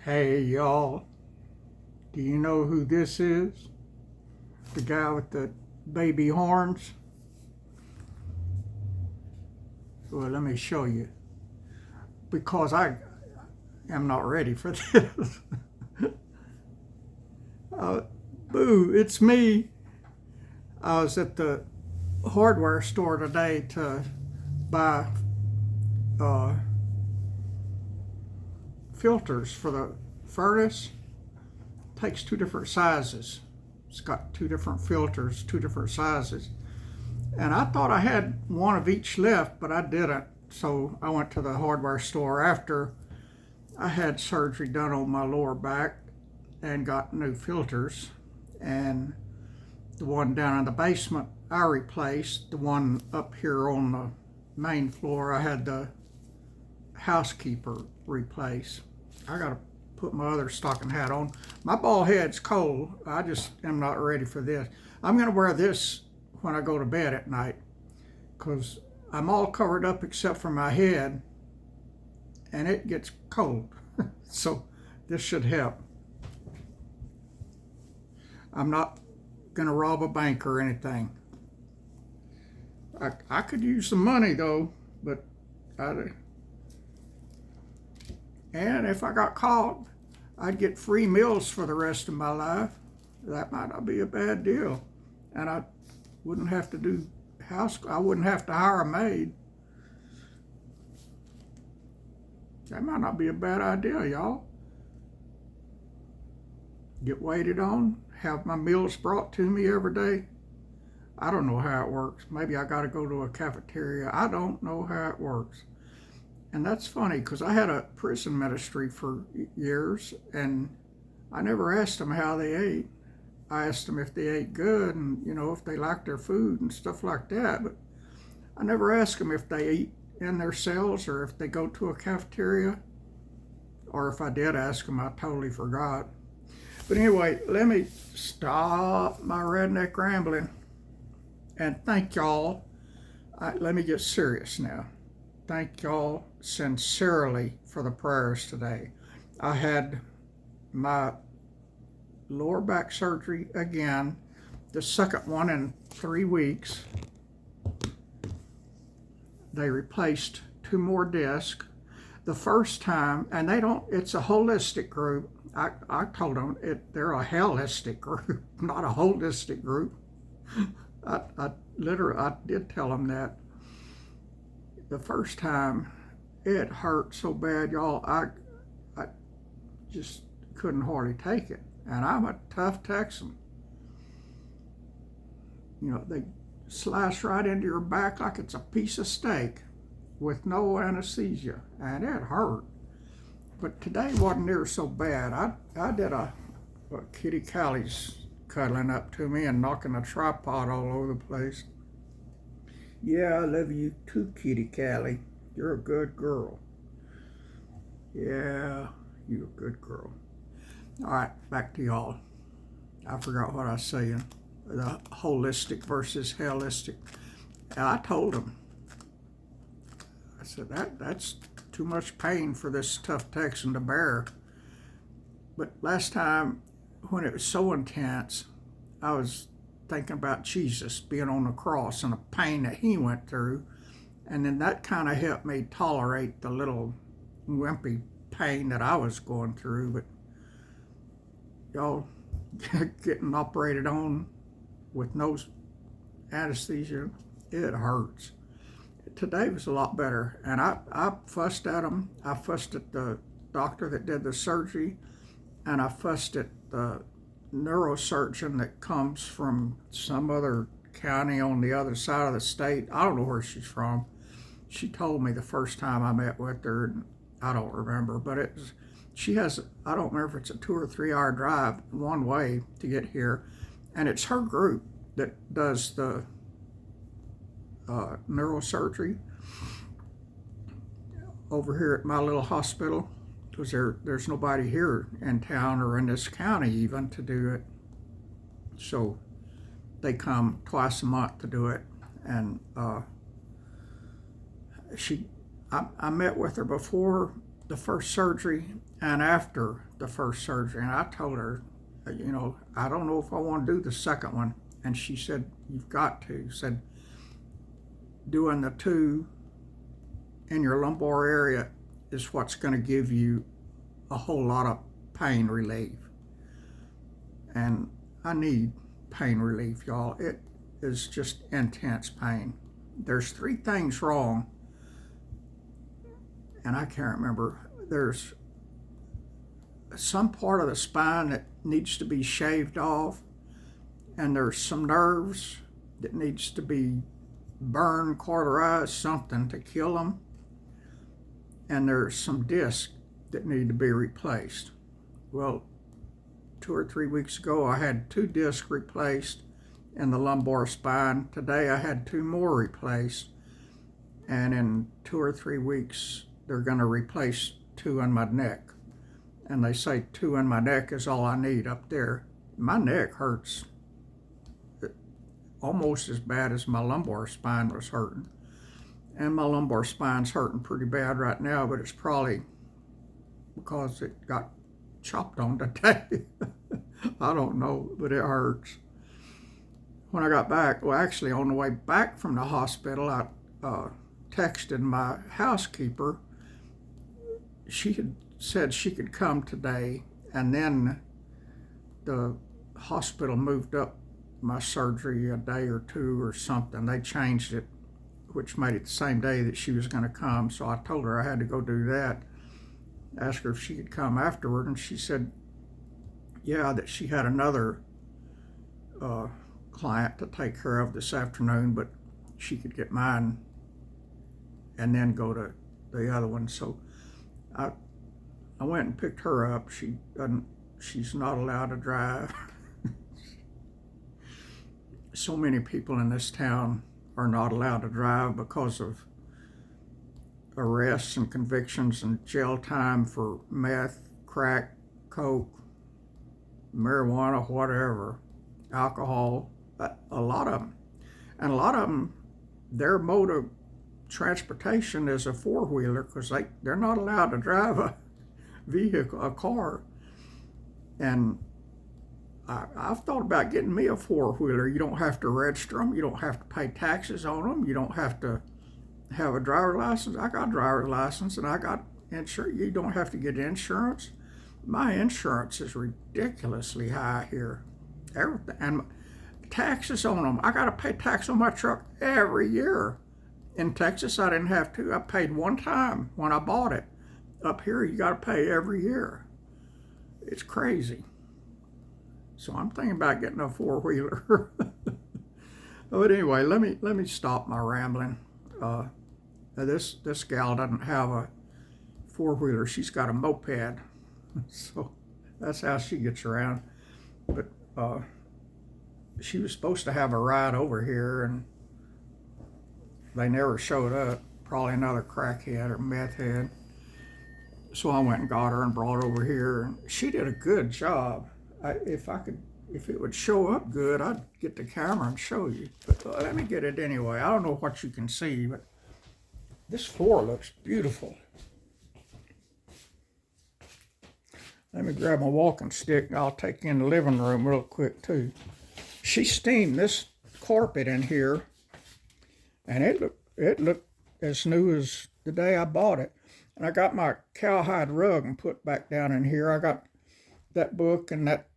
Hey y'all, do you know who this is? The guy with the baby horns? Well, let me show you because I am not ready for this. uh, Boo, it's me. I was at the hardware store today to buy uh, filters for the furnace. Takes two different sizes. It's got two different filters, two different sizes. And I thought I had one of each left, but I didn't. So I went to the hardware store after I had surgery done on my lower back and got new filters. And the one down in the basement I replaced. The one up here on the main floor I had the housekeeper replace. I gotta put my other stocking hat on. My bald head's cold. I just am not ready for this. I'm gonna wear this when I go to bed at night because I'm all covered up except for my head and it gets cold. So this should help. I'm not gonna rob a bank or anything. I could use some money though, but and if I got caught, I'd get free meals for the rest of my life. That might not be a bad deal. And I wouldn't have to do I wouldn't have to hire a maid. That might not be a bad idea, y'all. Get waited on, have my meals brought to me every day. I don't know how it works. Maybe I gotta go to a cafeteria. I don't know how it works. And that's funny because I had a prison ministry for years and I never asked them how they ate. I asked them if they ate good and, if they liked their food and stuff like that. But I never asked them if they eat in their cells or if they go to a cafeteria. Or if I did ask them, I totally forgot. But anyway, let me stop my redneck rambling and thank y'all. Let me get serious now. Thank y'all sincerely for the prayers today. I had my lower back surgery again, the second one in 3 weeks. They replaced 2 more discs. The first time, and it's a holistic group. I told them they're a hellistic group, not a holistic group. I did tell them that. The first time, it hurt so bad, y'all. I just couldn't hardly take it. And I'm a tough Texan. They slice right into your back like it's a piece of steak with no anesthesia, and it hurt. But today wasn't near so bad. I did a Kitty Callie's cuddling up to me and knocking a tripod all over the place. Yeah, I love you too, Kitty Callie. You're a good girl. Yeah, you're a good girl. All right, back to y'all. I forgot what I was saying. The holistic versus hellistic. And I told him, I said, that's too much pain for this tough Texan to bear. But last time, when it was so intense, I was thinking about Jesus being on the cross and the pain that he went through. And then that kind of helped me tolerate the little wimpy pain that I was going through. But y'all, getting operated on with no anesthesia, it hurts. Today was a lot better. And I fussed at him. I fussed at the doctor that did the surgery. And I fussed at the neurosurgeon that comes from some other county on the other side of the state. I don't know where she's from. She told me the first time I met with her, and I don't remember, but I don't remember if it's a 2 or 3 hour drive one way to get here, and it's her group that does the neurosurgery over here at my little hospital. Because there's nobody here in town or in this county even to do it. So they come twice a month to do it. And I met with her before the first surgery and after the first surgery. And I told her, I don't know if I want to do the second one. And she said, you've got to. Said, doing the two in your lumbar area is what's going to give you a whole lot of pain relief. And I need pain relief, y'all. It is just intense pain. There's 3 things wrong, and I can't remember. There's some part of the spine that needs to be shaved off, and there's some nerves that needs to be burned, cauterized, something to kill them, and there's some discs that need to be replaced. Well, 2 or 3 weeks ago, I had 2 discs replaced in the lumbar spine. Today, I had 2 more replaced, and in 2 or 3 weeks, they're going to replace 2 in my neck. And they say 2 in my neck is all I need up there. My neck hurts almost as bad as my lumbar spine was hurting. And my lumbar spine's hurting pretty bad right now, but it's probably because it got chopped on today. I don't know, but it hurts. When I got back, well, actually on the way back from the hospital, I texted my housekeeper. She had said she could come today, and then the hospital moved up my surgery a day or 2 or something. They changed it, which made it the same day that she was going to come. So I told her I had to go do that. Asked her if she could come afterward, and she said, yeah, that she had another client to take care of this afternoon, but she could get mine and then go to the other one. So I went and picked her up. She's not allowed to drive. So many people in this town are not allowed to drive because of arrests and convictions and jail time for meth, crack, coke, marijuana, whatever, alcohol, a lot of them. And a lot of them, their mode of transportation is a 4-wheeler because they're not allowed to drive a vehicle, a car. And I've thought about getting me a 4-wheeler. You don't have to register them. You don't have to pay taxes on them. You don't have to have a driver's license. I got a driver's license and I got insurance. You don't have to get insurance. My insurance is ridiculously high here. Everything. And taxes on them. I got to pay tax on my truck every year. In Texas, I didn't have to. I paid one time when I bought it. Up here, you got to pay every year. It's crazy. So I'm thinking about getting a 4-wheeler. But anyway, let me stop my rambling. This gal doesn't have a 4-wheeler. She's got a moped. So that's how she gets around. But she was supposed to have a ride over here, and they never showed up. Probably another crackhead or meth head. So I went and got her and brought her over here, and she did a good job. If it would show up good, I'd get the camera and show you. But let me get it anyway. I don't know what you can see, but this floor looks beautiful. Let me grab my walking stick and I'll take you in the living room real quick too. She steamed this carpet in here, and it looked as new as the day I bought it. And I got my cowhide rug and put back down in here. I got that book and that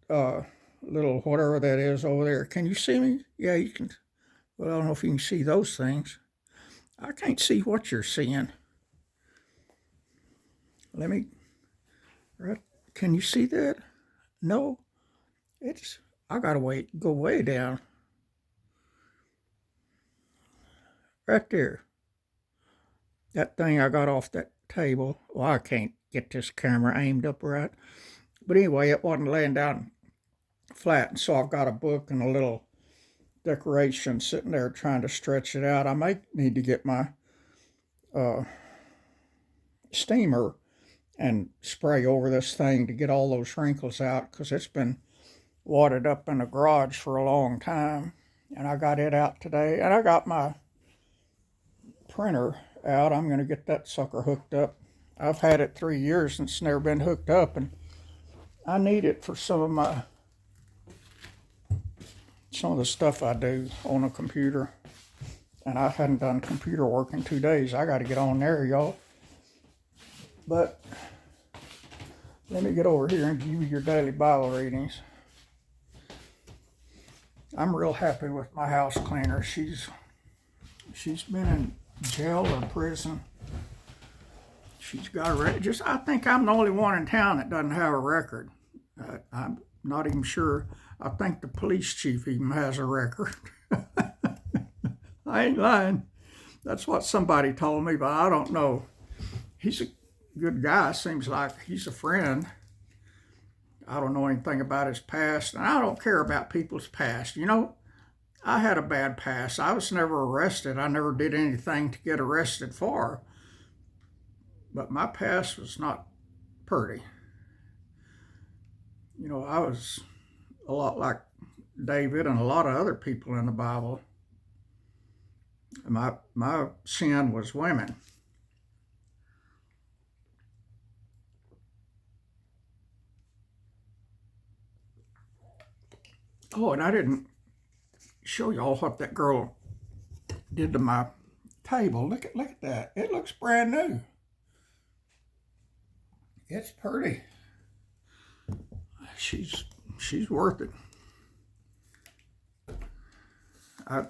little whatever that is over there. Can you see me? Yeah, you can. Well, I don't know if you can see those things. I can't see what you're seeing. Let me, right, can you see that? No, I gotta go way down. Right there. That thing I got off that table. Well, I can't get this camera aimed up right. But anyway, it wasn't laying down flat, and so I've got a book and a little decoration sitting there trying to stretch it out. I might need to get my steamer and spray over this thing to get all those wrinkles out, because it's been wadded up in the garage for a long time. And I got it out today, and I got my printer out. I'm going to get that sucker hooked up I've had it 3 years and it's never been hooked up, and I need it for some of the stuff I do on a computer. And I hadn't done computer work in 2 days. I got to get on there, y'all. But let me get over here and give you your daily Bible readings. I'm real happy with my house cleaner. She's been in jail or prison. She's got a record. I think I'm the only one in town that doesn't have a record. I'm not even sure. I think the police chief even has a record. I ain't lying. That's what somebody told me, but I don't know. He's a good guy. Seems like he's a friend. I don't know anything about his past, and I don't care about people's past. I had a bad past. I was never arrested. I never did anything to get arrested for. But my past was not pretty. I was a lot like David and a lot of other people in the Bible. My sin was women. Oh, and I didn't show y'all what that girl did to my table. Look at that. It looks brand new. It's pretty. She's worth it. I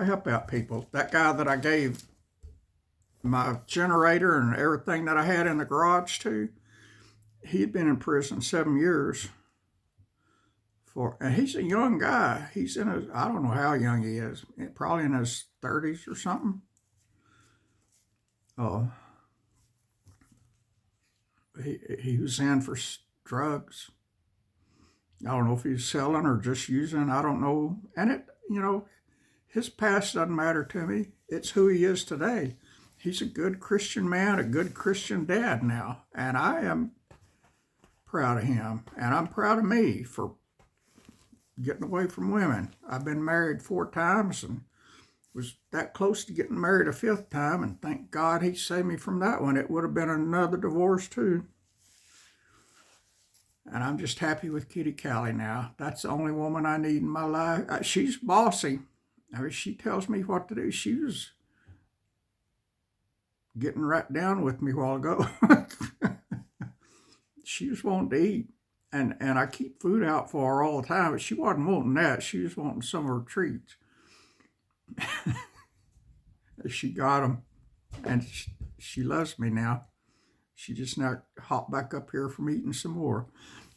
help out people. That guy that I gave my generator and everything that I had in the garage to, he'd been in prison 7 years and he's a young guy. He's I don't know how young he is, probably in his 30s or something. Oh, he was in for drugs. I don't know if he's selling or just using. I don't know. And his past doesn't matter to me. It's who he is today. He's a good Christian man, a good Christian dad now. And I am proud of him. And I'm proud of me for getting away from women. I've been married 4 times and was that close to getting married a 5th time. And thank God he saved me from that one. It would have been another divorce too. And I'm just happy with Kitty Callie now. That's the only woman I need in my life. She's bossy. She tells me what to do. She was getting right down with me a while ago. She was wanting to eat. And I keep food out for her all the time, but she wasn't wanting that. She was wanting some of her treats. She got them, and she loves me now. She just now hopped back up here from eating some more.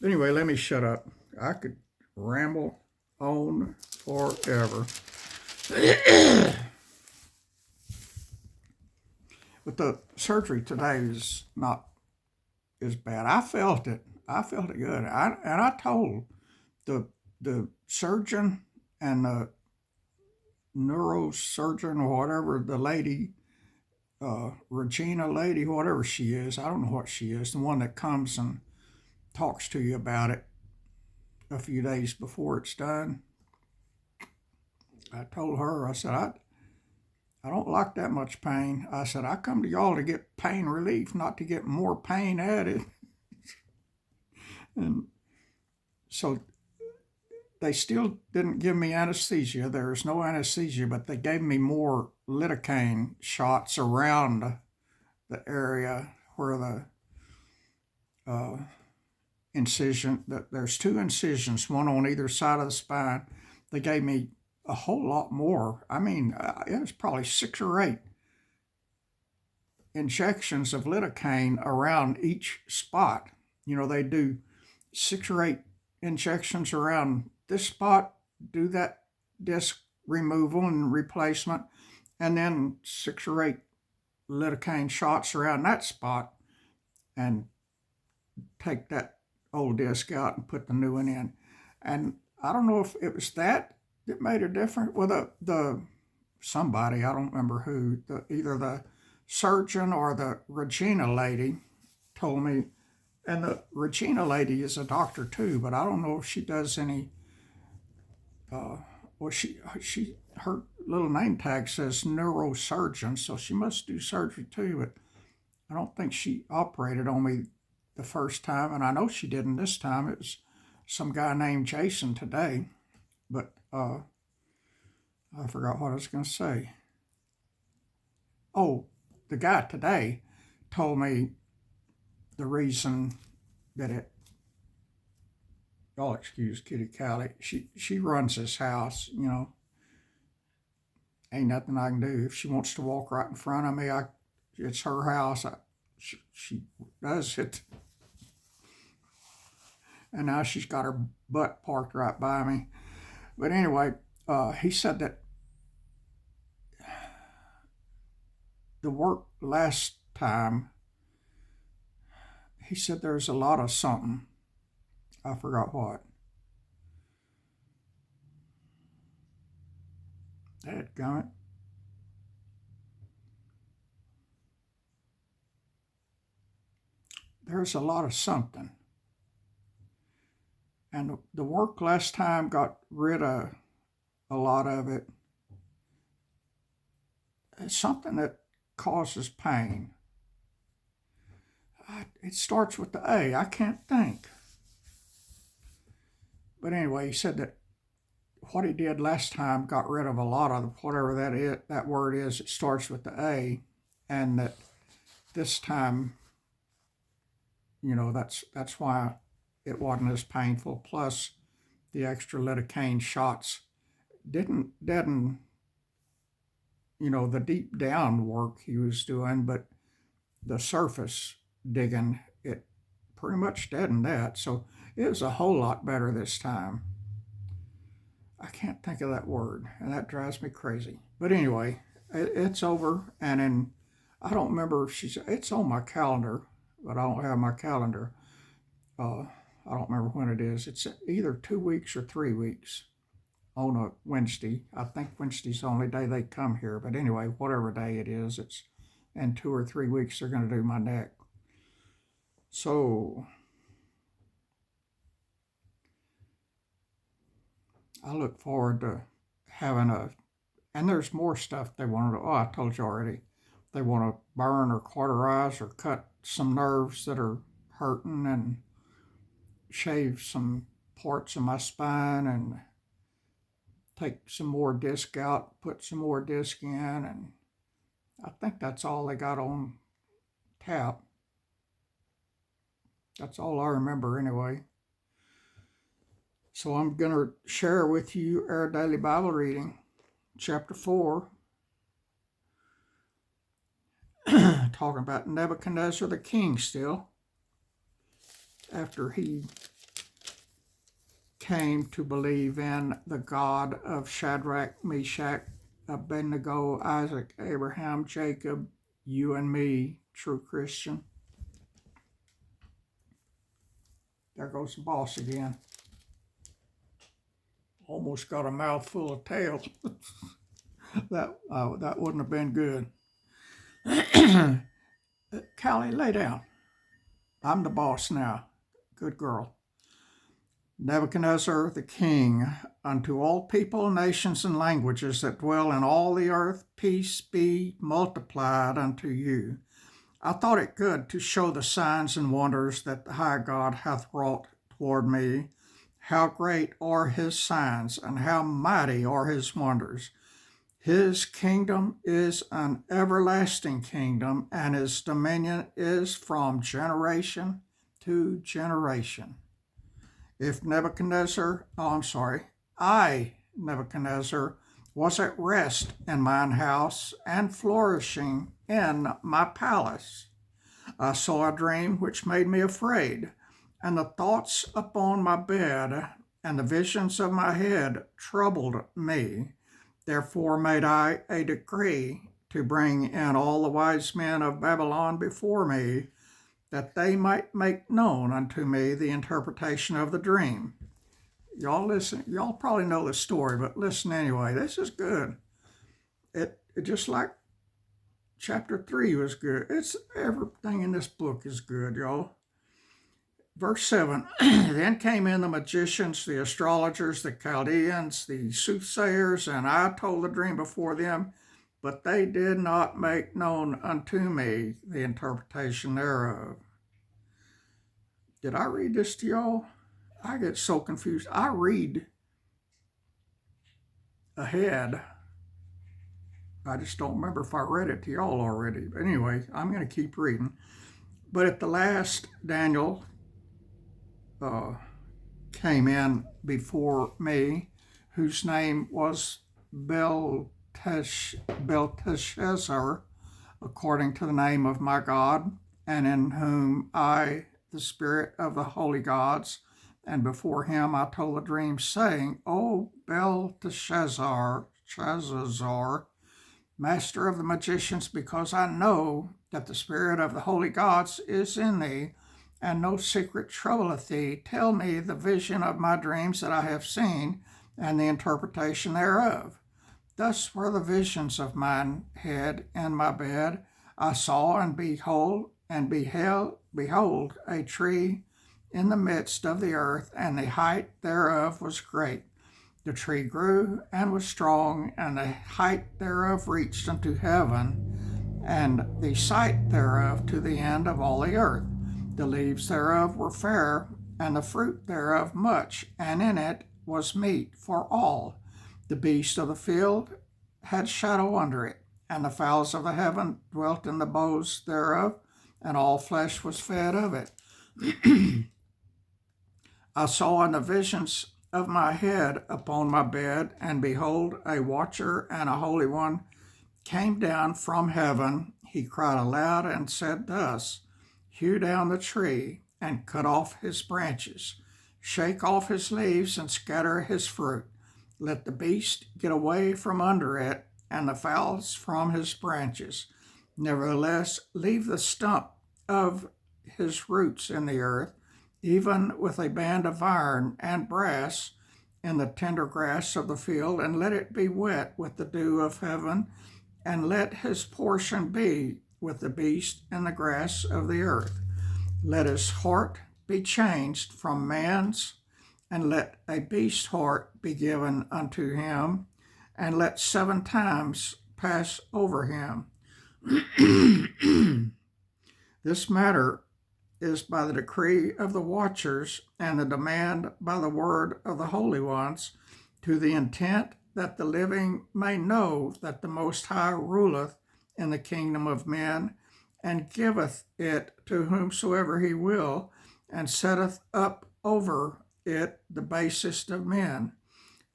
Anyway, let me shut up. I could ramble on forever. But the surgery today is not as bad. I felt it. I felt it good. I told the surgeon and the neurosurgeon or whatever, the lady, Regina lady, whatever she is, I don't know what she is, the one that comes and talks to you about it a few days before it's done. I told her, I said, I don't like that much pain. I said, I come to y'all to get pain relief, not to get more pain added. And so they still didn't give me anesthesia. There's no anesthesia, but they gave me more lidocaine shots around the area where the incision, there's 2 incisions, one on either side of the spine. They gave me a whole lot more. I mean, it was probably 6 or 8 injections of lidocaine around each spot. They do 6 or 8 injections around this spot, do that disc removal and replacement, and then 6 or 8 lidocaine shots around that spot, and take that old disc out and put the new one in. And I don't know if it was that made a difference. Well, the somebody, I don't remember who, either the surgeon or the Regina lady told me, and the Regina lady is a doctor too, but I don't know if she does any, her little name tag says neurosurgeon, so she must do surgery too, but I don't think she operated on me the first time, and I know she didn't this time. It was some guy named Jason today, but I forgot what I was going to say. Oh, the guy today told me the reason that it. Y'all excuse Kitty Callie. She runs this house. You know, ain't nothing I can do. If she wants to walk right in front of me, it's her house. She does it. And now she's got her butt parked right by me. But anyway, he said that the work last time, he said there's a lot of something. I forgot what. Dadgummit. There's a lot of something. And the work last time got rid of a lot of it. It's something that causes pain. It starts with the A. I can't think. But anyway, he said that what he did last time got rid of a lot of whatever that word is. It starts with the A, and that this time, you know, that's why it wasn't as painful. Plus, the extra lidocaine shots didn't deaden, you know, the deep down work he was doing, but the surface digging, it pretty much deadened that. So it was a whole lot better this time. I can't think of that word, and that drives me crazy. But anyway, it's over, and then I don't remember if it's on my calendar, but I don't have my calendar. I don't remember when it is. It's either 2 weeks or 3 weeks on a Wednesday. I think Wednesday's the only day they come here. But anyway, whatever day it is, it's in 2 or 3 weeks they're going to do my neck. So I look forward to having and there's more stuff they want to, I told you already. They want to burn or cauterize or cut some nerves that are hurting and shave some parts of my spine and take some more disc out, put some more disc in, and I think that's all they got on tap. That's all I remember anyway. So I'm going to share with you our daily Bible reading, chapter 4, talking about Nebuchadnezzar the king still, after he came to believe in the God of Shadrach, Meshach, Abednego, Isaac, Abraham, Jacob, you and me, true Christian. There goes the boss again. Almost got a mouthful of tail. that wouldn't have been good. Callie, lay down. I'm the boss now. Good girl. Nebuchadnezzar the king, unto all people, nations, and languages that dwell in all the earth, peace be multiplied unto you. I thought it good to show the signs and wonders that the high God hath wrought toward me. How great are his signs, and how mighty are his wonders. His kingdom is an everlasting kingdom, and his dominion is from generation to generation. If I, Nebuchadnezzar, was at rest in mine house and flourishing in my palace, I saw a dream which made me afraid, and the thoughts upon my bed and the visions of my head troubled me. Therefore made I a decree to bring in all the wise men of Babylon before me, that they might make known unto me the interpretation of the dream. Y'all listen, y'all probably know the story, but listen anyway. This is good. It just like chapter 3 was good. It's everything in this book is good, y'all. Verse 7, then came in the magicians, the astrologers, the Chaldeans, the soothsayers, and I told the dream before them. but they did not make known unto me the interpretation thereof. Did I read this to y'all? I get so confused. I read ahead. I just don't remember if I read it to y'all already. But anyway, I'm going to keep reading. But at the last, Daniel came in before me, whose name was Belteshazzar, according to the name of my God, and in whom I, the spirit of the holy gods, and before him I told a dream, saying, O Belteshazzar, master of the magicians, because I know that the spirit of the holy gods is in thee, and no secret troubleth thee. Tell me the vision of my dreams that I have seen, and the interpretation thereof. Thus were the visions of mine head in my bed. I saw and beheld a tree in the midst of the earth, and the height thereof was great. The tree grew and was strong, and the height thereof reached unto heaven, and the sight thereof to the end of all the earth. The leaves thereof were fair, and the fruit thereof much, and in it was meat for all. The beasts of the field had shadow under it, and the fowls of the heaven dwelt in the boughs thereof, and all flesh was fed of it. I saw in the visions of my head upon my bed, and behold, a watcher and a holy one came down from heaven. He cried aloud and said thus, Hew down the tree, and cut off his branches. Shake off his leaves, and scatter his fruit. Let the beast get away from under it, and the fowls from his branches. Nevertheless, leave the stump of his roots in the earth, even with a band of iron and brass in the tender grass of the field, and let it be wet with the dew of heaven, and let his portion be with the beast in the grass of the earth. Let his heart be changed from man's, and let a beast's heart be given unto him, and let 7 times pass over him. This matter is by the decree of the watchers, and the demand by the word of the holy ones, to the intent that the living may know that the Most High ruleth in the kingdom of men, and giveth it to whomsoever he will, and setteth up over it the basest of men.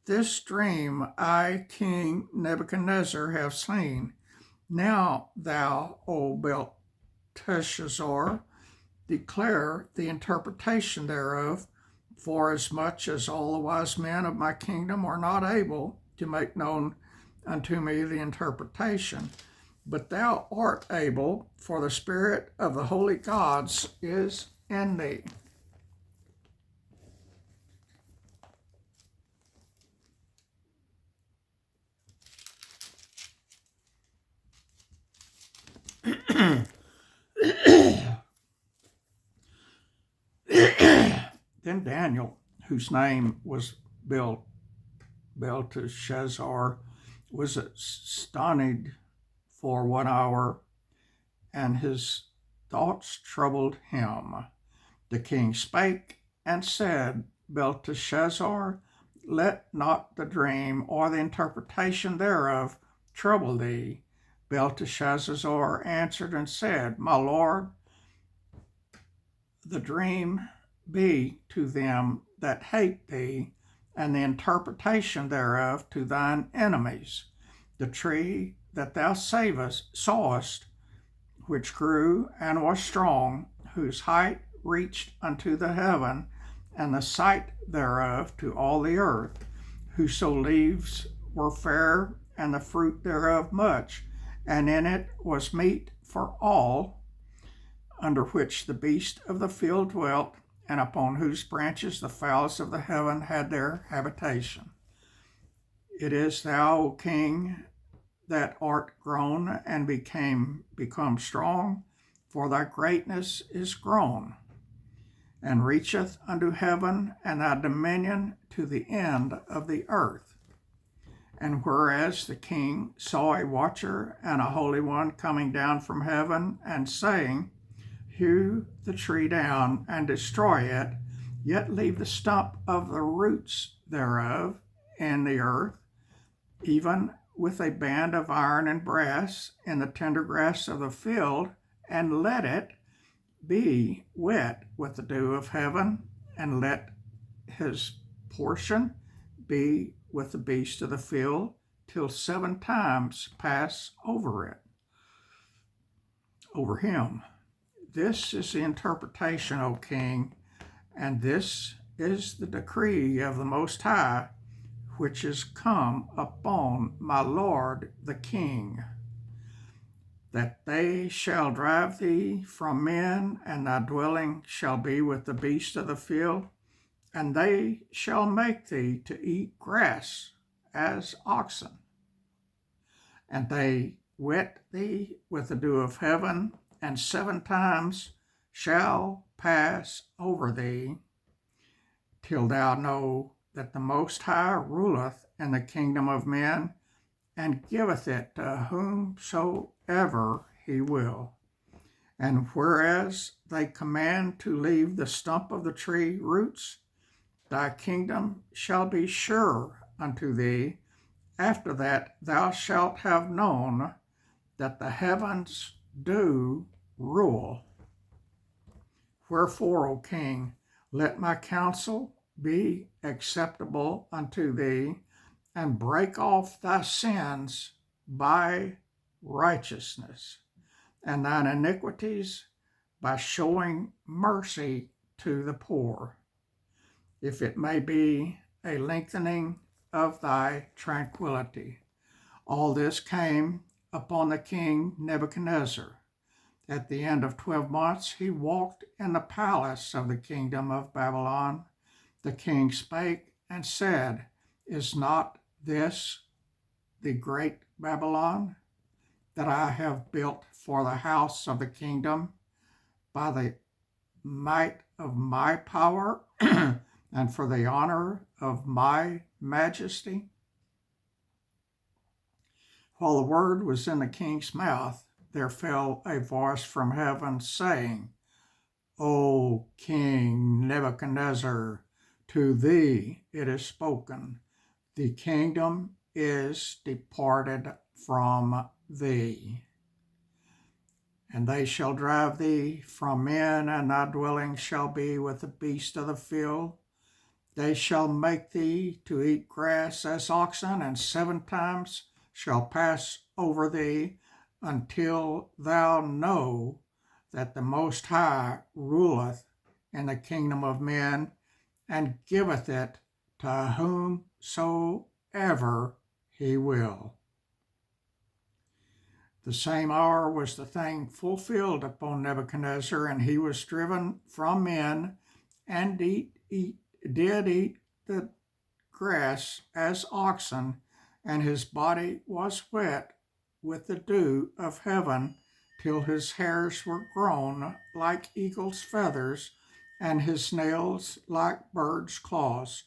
This dream I, King Nebuchadnezzar, have seen. Now thou, O Belteshazzar, declare the interpretation thereof, forasmuch as all the wise men of my kingdom are not able to make known unto me the interpretation. But thou art able, for the spirit of the holy gods is in thee. Then Daniel, whose name was Belteshazzar, was astonished for 1 hour, and his thoughts troubled him. The king spake and said, Belteshazzar, let not the dream or the interpretation thereof trouble thee. Belteshazzar answered and said, My lord, the dream be to them that hate thee, and the interpretation thereof to thine enemies. The tree that thou sawest, which grew and was strong, whose height reached unto the heaven, and the sight thereof to all the earth, whoso leaves were fair, and the fruit thereof much, and in it was meat for all, under which the beast of the field dwelt, and upon whose branches the fowls of the heaven had their habitation. It is thou, O King, that art grown and become strong, for thy greatness is grown, and reacheth unto heaven, and thy dominion to the end of the earth. And whereas the king saw a watcher and a holy one coming down from heaven, and saying, hew the tree down and destroy it, yet leave the stump of the roots thereof in the earth, even with a band of iron and brass in the tender grass of the field, and let it be wet with the dew of heaven, and let his portion be with the beast of the field, till 7 times pass over him. This is the interpretation, O king, and this is the decree of the Most High, which is come upon my lord the king, that they shall drive thee from men, and thy dwelling shall be with the beasts of the field, and they shall make thee to eat grass as oxen. And they wet thee with the dew of heaven, and 7 times shall pass over thee, till thou know that the Most High ruleth in the kingdom of men, and giveth it to whomsoever he will. And whereas they command to leave the stump of the tree roots, thy kingdom shall be sure unto thee. After that thou shalt have known that the heavens do rule. Wherefore, O king, let my counsel be acceptable unto thee, and break off thy sins by righteousness, and thine iniquities by showing mercy to the poor, if it may be a lengthening of thy tranquility. All this came upon the king Nebuchadnezzar. At the end of 12 months, he walked in the palace of the kingdom of Babylon. The king spake and said, is not this the great Babylon that I have built for the house of the kingdom by the might of my power and for the honor of my majesty? While the word was in the king's mouth, there fell a voice from heaven, saying, O King Nebuchadnezzar, to thee it is spoken, the kingdom is departed from thee. And they shall drive thee from men, and thy dwelling shall be with the beasts of the field. They shall make thee to eat grass as oxen, and 7 times shall pass over thee, until thou know that the Most High ruleth in the kingdom of men, and giveth it to whomsoever he will. The same hour was the thing fulfilled upon Nebuchadnezzar, and he was driven from men, and did eat the grass as oxen, and his body was wet with the dew of heaven, till his hairs were grown like eagle's feathers, and his nails like birds' claws.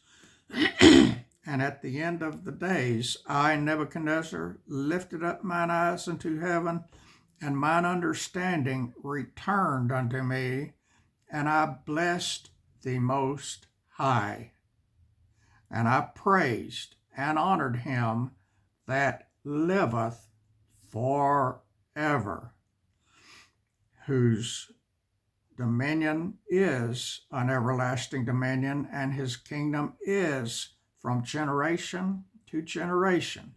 And at the end of the days, I, Nebuchadnezzar, lifted up mine eyes unto heaven, and mine understanding returned unto me, and I blessed the Most High. And I praised and honored him that liveth forever, whose dominion is an everlasting dominion, and his kingdom is from generation to generation.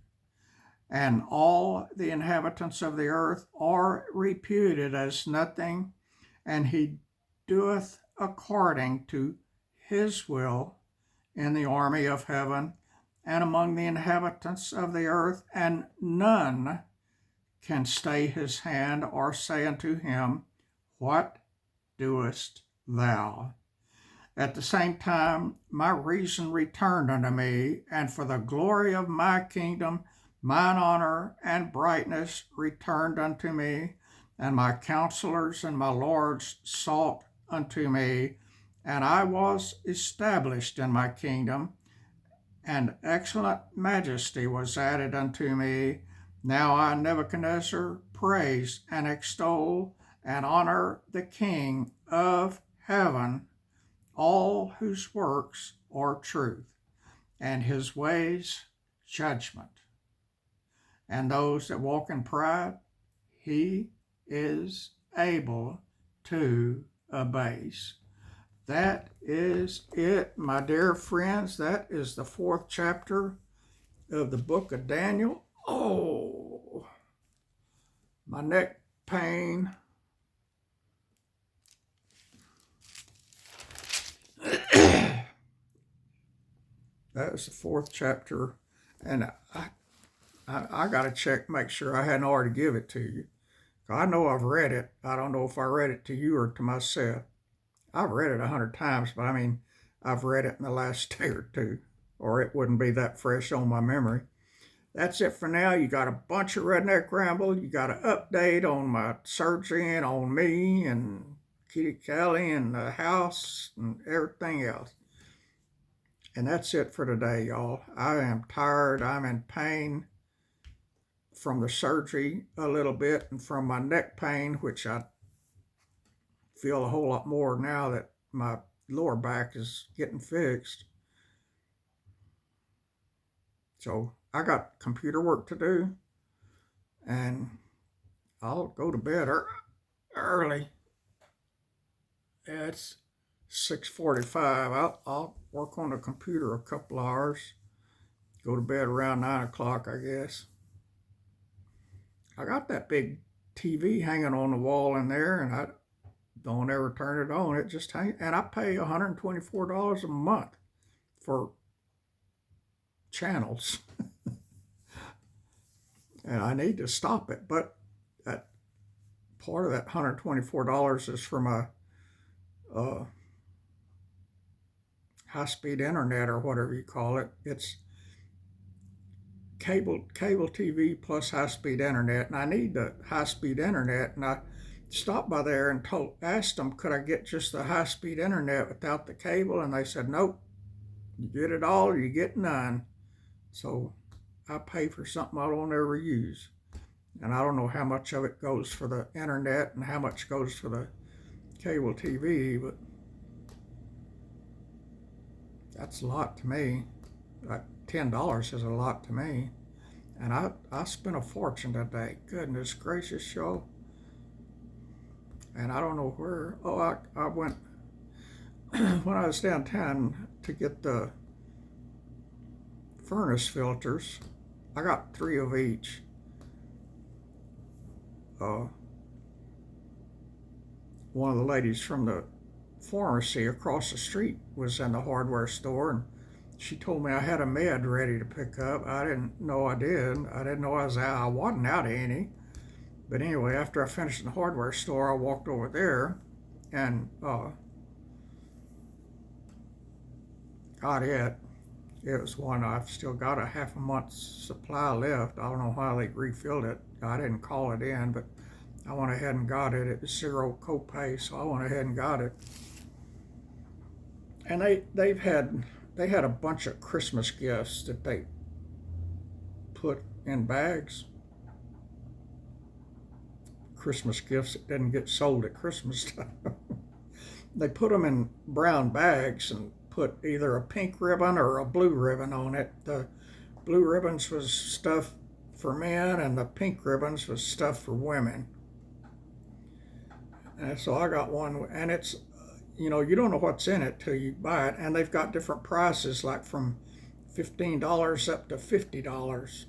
And all the inhabitants of the earth are reputed as nothing, and he doeth according to his will in the army of heaven and among the inhabitants of the earth, and none can stay his hand or say unto him, what doest thou? At the same time, my reason returned unto me, and for the glory of my kingdom, mine honor and brightness returned unto me, and my counselors and my lords sought unto me, and I was established in my kingdom, and excellent majesty was added unto me. Now I, Nebuchadnezzar, praise and extol and honor the King of heaven, all whose works are truth, and his ways judgment. And those that walk in pride, he is able to abase. That is it, my dear friends. That is the 4th chapter of the book of Daniel. Oh, my neck pain. That was the 4th chapter, and I got to check, make sure I hadn't already give it to you. I know I've read it. I don't know if I read it to you or to myself. I've read it 100 times, but I mean, I've read it in the last day or two, or it wouldn't be that fresh on my memory. That's it for now. You got a bunch of Redneck Ramble. You got an update on my surgery and on me and Kitty Callie and the house and everything else. And that's it for today, y'all. I am tired. I'm in pain from the surgery a little bit and from my neck pain, which I feel a whole lot more now that my lower back is getting fixed. So I got computer work to do, and I'll go to bed early. It's 6:45. I'll work on the computer a couple hours. Go to bed around 9 o'clock, I guess. I got that big TV hanging on the wall in there, and I don't ever turn it on. It just hangs, and I pay $124 a month for channels. And I need to stop it, but that part of that $124 is for my high-speed internet, or whatever you call it. It's cable TV plus high-speed internet, and I need the high-speed internet. And I stopped by there and asked them, could I get just the high-speed internet without the cable? And they said, nope, you get it all, you get none. So I pay for something I don't ever use. And I don't know how much of it goes for the internet and how much goes for the cable TV, but that's a lot to me. Like $10 is a lot to me. And I spent a fortune today. Goodness gracious, y'all. And I don't know where. Oh, I went, when I was downtown to get the furnace filters. I got 3 of each. One of the ladies from the pharmacy across the street was in the hardware store, and she told me I had a med ready to pick up. I didn't know I did. I didn't know I was out. I wasn't out of any. But anyway, after I finished in the hardware store, I walked over there and got it. It was one I've still got a half a month's supply left. I don't know why they refilled it. I didn't call it in, but I went ahead and got it. It was 0 copay, so I went ahead and got it. And they had a bunch of Christmas gifts that they put in bags. Christmas gifts that didn't get sold at Christmas time. They put them in brown bags and put either a pink ribbon or a blue ribbon on it. The blue ribbons was stuff for men, and the pink ribbons was stuff for women. And so I got one, and it's, you don't know what's in it till you buy it. And they've got different prices, like from $15 up to $50.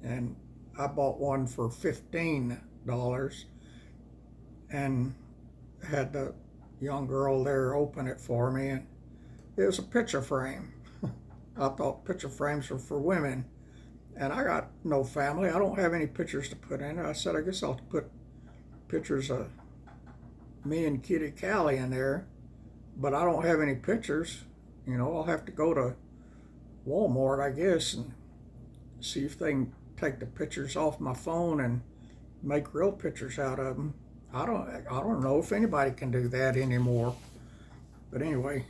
And I bought one for $15 and had the young girl there open it for me, and it was a picture frame. I thought picture frames were for women, and I got no family. I don't have any pictures to put in it. I said, I guess I'll put pictures of me and Kitty Callie in there, but I don't have any pictures. I'll have to go to Walmart, I guess, and see if they can take the pictures off my phone and make real pictures out of them. I don't know if anybody can do that anymore. But anyway,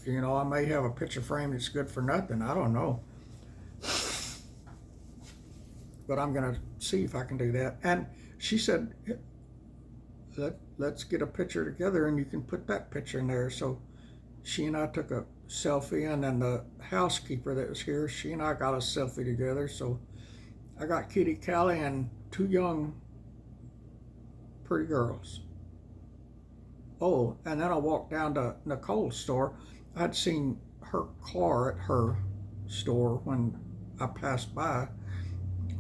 You know, I may have a picture frame that's good for nothing. I don't know. But I'm going to see if I can do that. And she said, let's get a picture together and you can put that picture in there. So she and I took a selfie, and then the housekeeper that was here, she and I got a selfie together. So I got Kitty Callie and two young, pretty girls. Oh, and then I walked down to Nicole's store. I'd seen her car at her store when I passed by.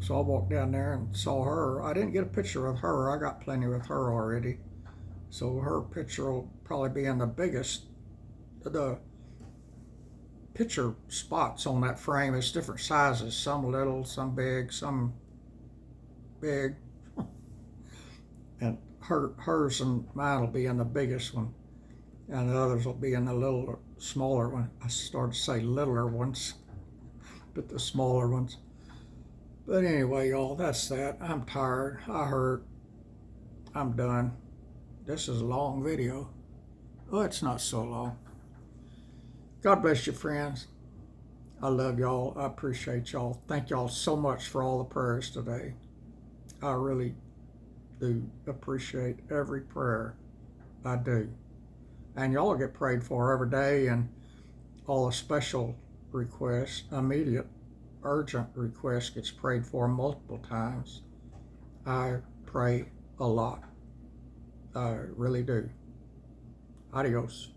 So I walked down there and saw her. I didn't get a picture of her. I got plenty with her already. So her picture will probably be in the biggest. The picture spots on that frame is different sizes. Some little, some big, some big. And hers and mine will be in the biggest one. And the others will be in the little, smaller one. I started to say littler ones, but the smaller ones. But anyway, y'all, that's that. I'm tired. I hurt. I'm done. This is a long video. Oh, it's not so long. God bless you, friends. I love y'all. I appreciate y'all. Thank y'all so much for all the prayers today. I really do appreciate every prayer. I do. And y'all get prayed for every day, and all the special requests, immediate, urgent requests gets prayed for multiple times. I pray a lot. I really do. Adios.